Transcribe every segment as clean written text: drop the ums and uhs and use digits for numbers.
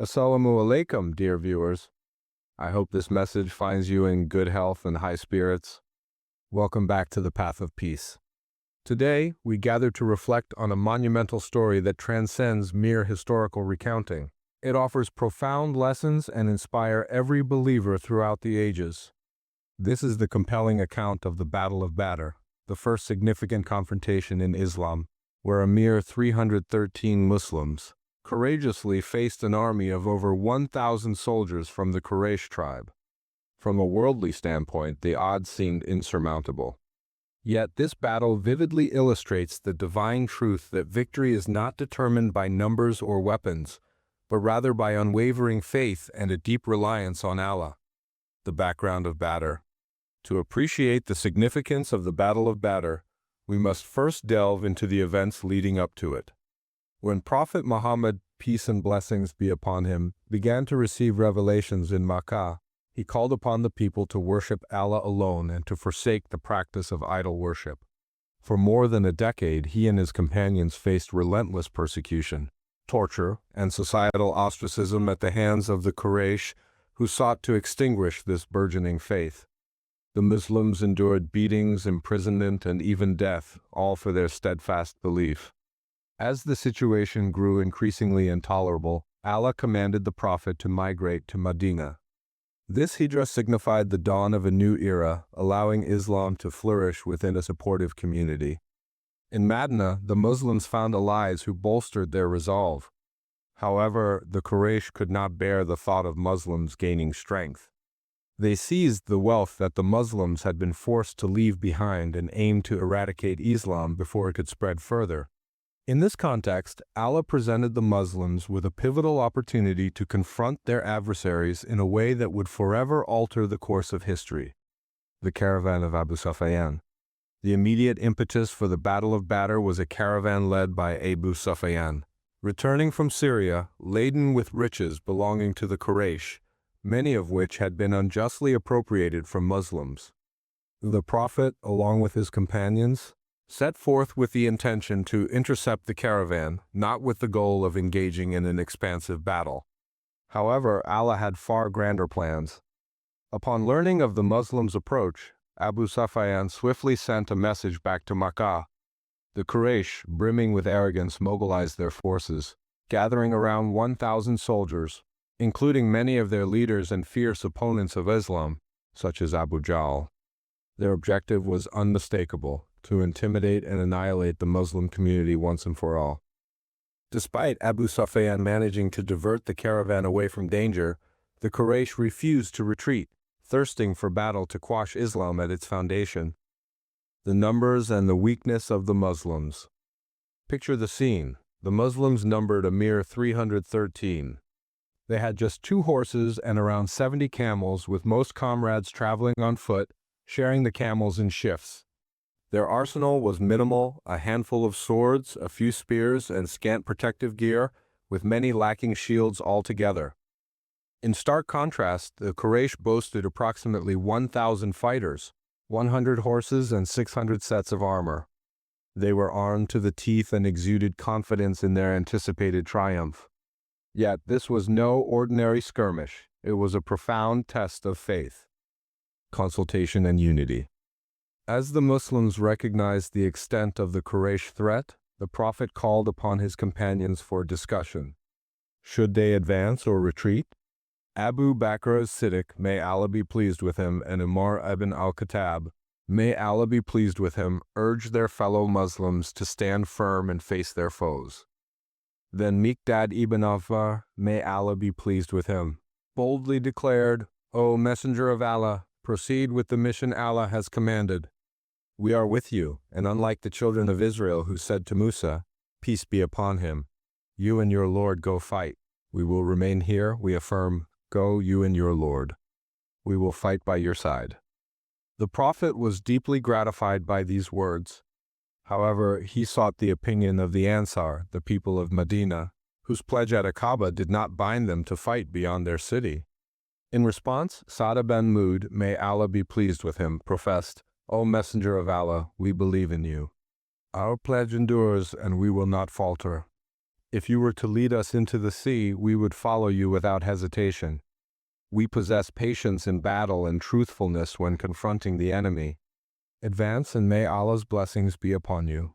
Assalamu alaikum, dear viewers. I hope this message finds you in good health and high spirits. Welcome back to the Path of Peace. Today, we gather to reflect on a monumental story that transcends mere historical recounting. It offers profound lessons and inspires every believer throughout the ages. This is the compelling account of the Battle of Badr, the first significant confrontation in Islam, where a mere 313 Muslims courageously faced an army of over 1,000 soldiers from the Quraysh tribe. From a worldly standpoint, the odds seemed insurmountable. Yet this battle vividly illustrates the divine truth that victory is not determined by numbers or weapons, but rather by unwavering faith and a deep reliance on Allah. The background of Badr. To appreciate the significance of the Battle of Badr, we must first delve into the events leading up to it. When Prophet Muhammad, peace and blessings be upon him, began to receive revelations in Makkah, he called upon the people to worship Allah alone and to forsake the practice of idol worship. For more than a decade, he and his companions faced relentless persecution, torture, and societal ostracism at the hands of the Quraysh, who sought to extinguish this burgeoning faith. The Muslims endured beatings, imprisonment, and even death, all for their steadfast belief. As the situation grew increasingly intolerable, Allah commanded the Prophet to migrate to Medina. This hijrah signified the dawn of a new era, allowing Islam to flourish within a supportive community. In Medina, the Muslims found allies who bolstered their resolve. However, the Quraysh could not bear the thought of Muslims gaining strength. They seized the wealth that the Muslims had been forced to leave behind and aimed to eradicate Islam before it could spread further. In this context, Allah presented the Muslims with a pivotal opportunity to confront their adversaries in a way that would forever alter the course of history. The caravan of Abu Sufyan. The immediate impetus for the Battle of Badr was a caravan led by Abu Sufyan, returning from Syria, laden with riches belonging to the Quraysh, many of which had been unjustly appropriated from Muslims. The Prophet, along with his companions, set forth with the intention to intercept the caravan, not with the goal of engaging in an expansive battle. However, Allah had far grander plans. Upon learning of the Muslims' approach, Abu Sufyan swiftly sent a message back to Makkah. The Quraysh, brimming with arrogance, mobilized their forces, gathering around 1,000 soldiers, including many of their leaders and fierce opponents of Islam, such as Abu Jahl. Their objective was unmistakable: to intimidate and annihilate the Muslim community once and for all. Despite Abu Sufyan managing to divert the caravan away from danger, the Quraysh refused to retreat, thirsting for battle to quash Islam at its foundation. The numbers and the weakness of the Muslims. Picture the scene. The Muslims numbered a mere 313. They had just 2 horses and around 70 camels, with most comrades traveling on foot, sharing the camels in shifts. Their arsenal was minimal: a handful of swords, a few spears, and scant protective gear, with many lacking shields altogether. In stark contrast, the Quraysh boasted approximately 1,000 fighters, 100 horses, and 600 sets of armor. They were armed to the teeth and exuded confidence in their anticipated triumph. Yet this was no ordinary skirmish. It was a profound test of faith, consultation, and unity. As the Muslims recognized the extent of the Quraysh threat, the Prophet called upon his companions for discussion. Should they advance or retreat? Abu Bakr as-Siddiq, may Allah be pleased with him, and Umar ibn al-Khattab, may Allah be pleased with him, urged their fellow Muslims to stand firm and face their foes. Then Miqdad ibn Affar, may Allah be pleased with him, boldly declared, "O Messenger of Allah, proceed with the mission Allah has commanded. We are with you, and unlike the children of Israel who said to Musa, peace be upon him, you and your Lord go fight. We will remain here, we affirm, go you and your Lord. We will fight by your side." The Prophet was deeply gratified by these words. However, he sought the opinion of the Ansar, the people of Medina, whose pledge at Aqaba did not bind them to fight beyond their city. In response, Sa'd bin Mu'adh, may Allah be pleased with him, professed, "O Messenger of Allah, we believe in you. Our pledge endures and we will not falter." If you were to lead us into the sea, we would follow you without hesitation. We possess patience in battle and truthfulness when confronting the enemy. Advance, and may Allah's blessings be upon you."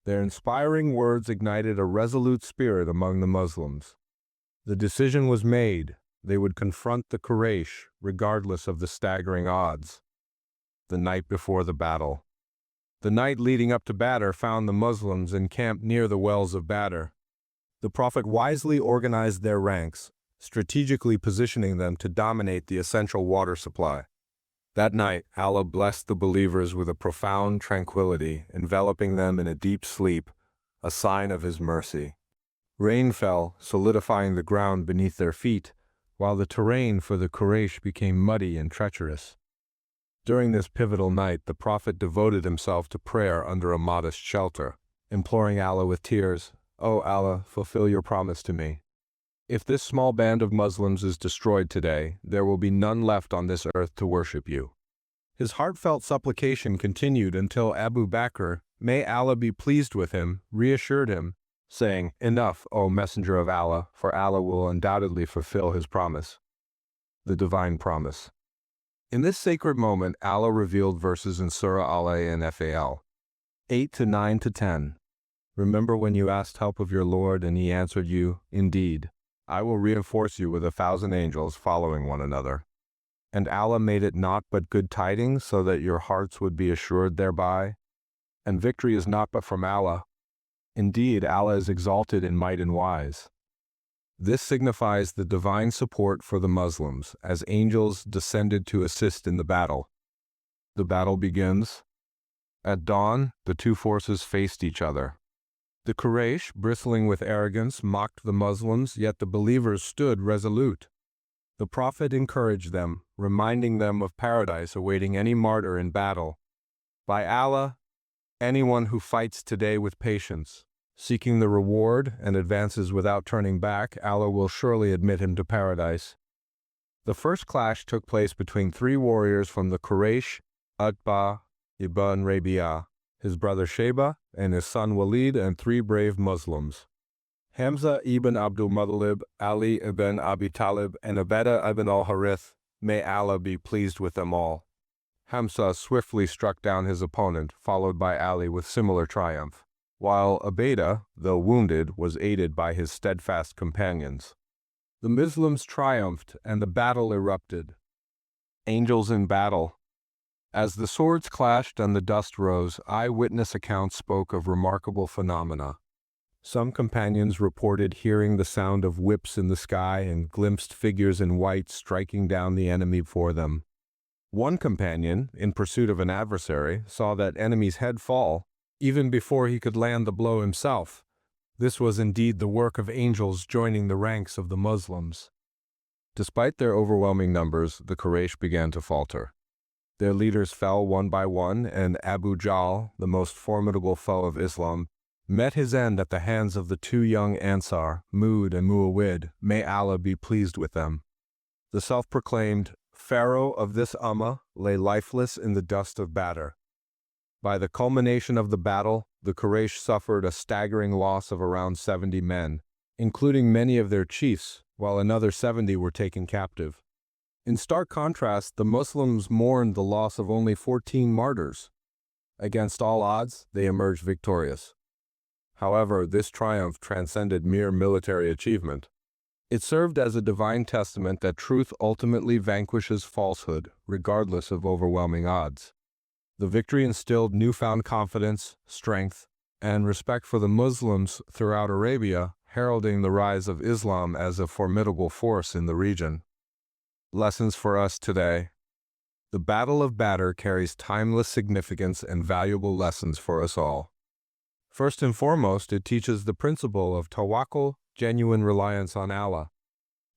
Their inspiring words ignited a resolute spirit among the Muslims. The decision was made. They would confront the Quraysh, regardless of the staggering odds. The night before the battle. The night leading up to Badr found the Muslims encamped near the wells of Badr. The Prophet wisely organized their ranks, strategically positioning them to dominate the essential water supply. That night, Allah blessed the believers with a profound tranquility, enveloping them in a deep sleep, a sign of His mercy. Rain fell, solidifying the ground beneath their feet, while the terrain for the Quraysh became muddy and treacherous. During this pivotal night, the Prophet devoted himself to prayer under a modest shelter, imploring Allah with tears, "O Allah, fulfill your promise to me. If this small band of Muslims is destroyed today, there will be none left on this earth to worship you." His heartfelt supplication continued until Abu Bakr, may Allah be pleased with him, reassured him, saying, "Enough, O Messenger of Allah, for Allah will undoubtedly fulfill His promise." The Divine Promise. In this sacred moment, Allah revealed verses in Surah Al-Anfal 8-9-10. "Remember when you asked help of your Lord and He answered you, 'Indeed, I will reinforce you with 1,000 angels following one another.' And Allah made it naught but good tidings so that your hearts would be assured thereby. And victory is not but from Allah. Indeed, Allah is exalted in might and wise." This signifies the divine support for the Muslims, as angels descended to assist in the battle. The battle begins. At dawn, the two forces faced each other. The Quraysh, bristling with arrogance, mocked the Muslims, yet the believers stood resolute. The Prophet encouraged them, reminding them of paradise awaiting any martyr in battle. "By Allah, anyone who fights today with patience, seeking the reward and advances without turning back, Allah will surely admit him to paradise." The first clash took place between three warriors from the Quraysh: Utbah ibn Rabi'ah, his brother Shayba, and his son Walid, and three brave Muslims: Hamza ibn Abdul Muttalib, Ali ibn Abi Talib, and Ubadah ibn al-Harith. May Allah be pleased with them all. Hamza swiftly struck down his opponent, followed by Ali with similar triumph, while Ubadah, though wounded, was aided by his steadfast companions. The Muslims triumphed, and the battle erupted. Angels in battle. As the swords clashed and the dust rose, eyewitness accounts spoke of remarkable phenomena. Some companions reported hearing the sound of whips in the sky and glimpsed figures in white striking down the enemy for them. One companion, in pursuit of an adversary, saw that enemy's head fall, even before he could land the blow himself. This was indeed the work of angels joining the ranks of the Muslims. Despite their overwhelming numbers, the Quraysh began to falter. Their leaders fell one by one, and Abu Jahl, the most formidable foe of Islam, met his end at the hands of the two young Ansar, Mud and Muawid. May Allah be pleased with them. The self-proclaimed Pharaoh of this Ummah lay lifeless in the dust of Badr. By the culmination of the battle, the Quraysh suffered a staggering loss of around 70 men, including many of their chiefs, while another 70 were taken captive. In stark contrast, the Muslims mourned the loss of only 14 martyrs. Against all odds, they emerged victorious. However, this triumph transcended mere military achievement. It served as a divine testament that truth ultimately vanquishes falsehood, regardless of overwhelming odds. The victory instilled newfound confidence, strength, and respect for the Muslims throughout Arabia, heralding the rise of Islam as a formidable force in the region. Lessons for us today. The Battle of Badr carries timeless significance and valuable lessons for us all. First and foremost, it teaches the principle of Tawakkul, genuine reliance on Allah.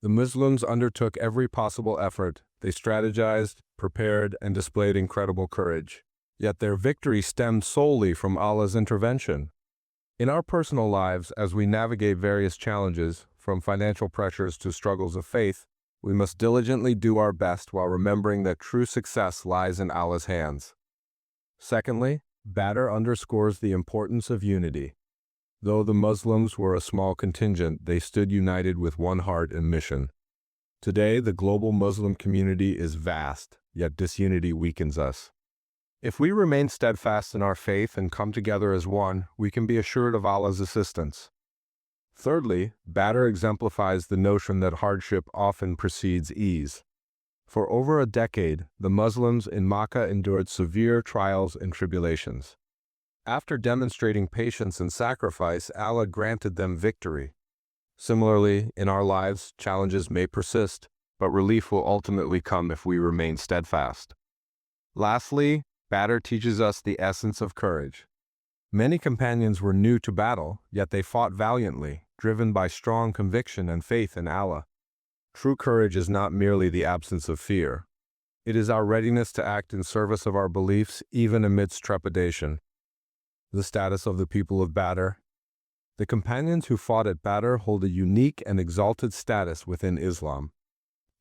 The Muslims undertook every possible effort. They strategized, prepared, and displayed incredible courage. Yet their victory stemmed solely from Allah's intervention. In our personal lives, as we navigate various challenges, from financial pressures to struggles of faith, we must diligently do our best while remembering that true success lies in Allah's hands. Secondly, Badr underscores the importance of unity. Though the Muslims were a small contingent, they stood united with one heart and mission. Today, the global Muslim community is vast, yet disunity weakens us. If we remain steadfast in our faith and come together as one, we can be assured of Allah's assistance. Thirdly, Badr exemplifies the notion that hardship often precedes ease. For over a decade, the Muslims in Makkah endured severe trials and tribulations. After demonstrating patience and sacrifice, Allah granted them victory. Similarly, in our lives, challenges may persist, but relief will ultimately come if we remain steadfast. Lastly, Badr teaches us the essence of courage. Many companions were new to battle, yet they fought valiantly, driven by strong conviction and faith in Allah. True courage is not merely the absence of fear. It is our readiness to act in service of our beliefs, even amidst trepidation. The status of the people of Badr. The companions who fought at Badr hold a unique and exalted status within Islam.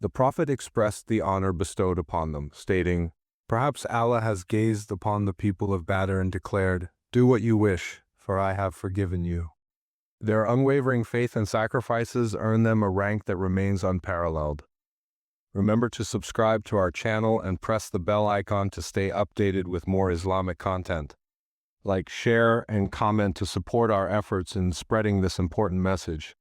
The Prophet expressed the honor bestowed upon them, stating, "Perhaps Allah has gazed upon the people of Badr and declared, 'Do what you wish, for I have forgiven you.'" Their unwavering faith and sacrifices earn them a rank that remains unparalleled. Remember to subscribe to our channel and press the bell icon to stay updated with more Islamic content. Like, share, and comment to support our efforts in spreading this important message.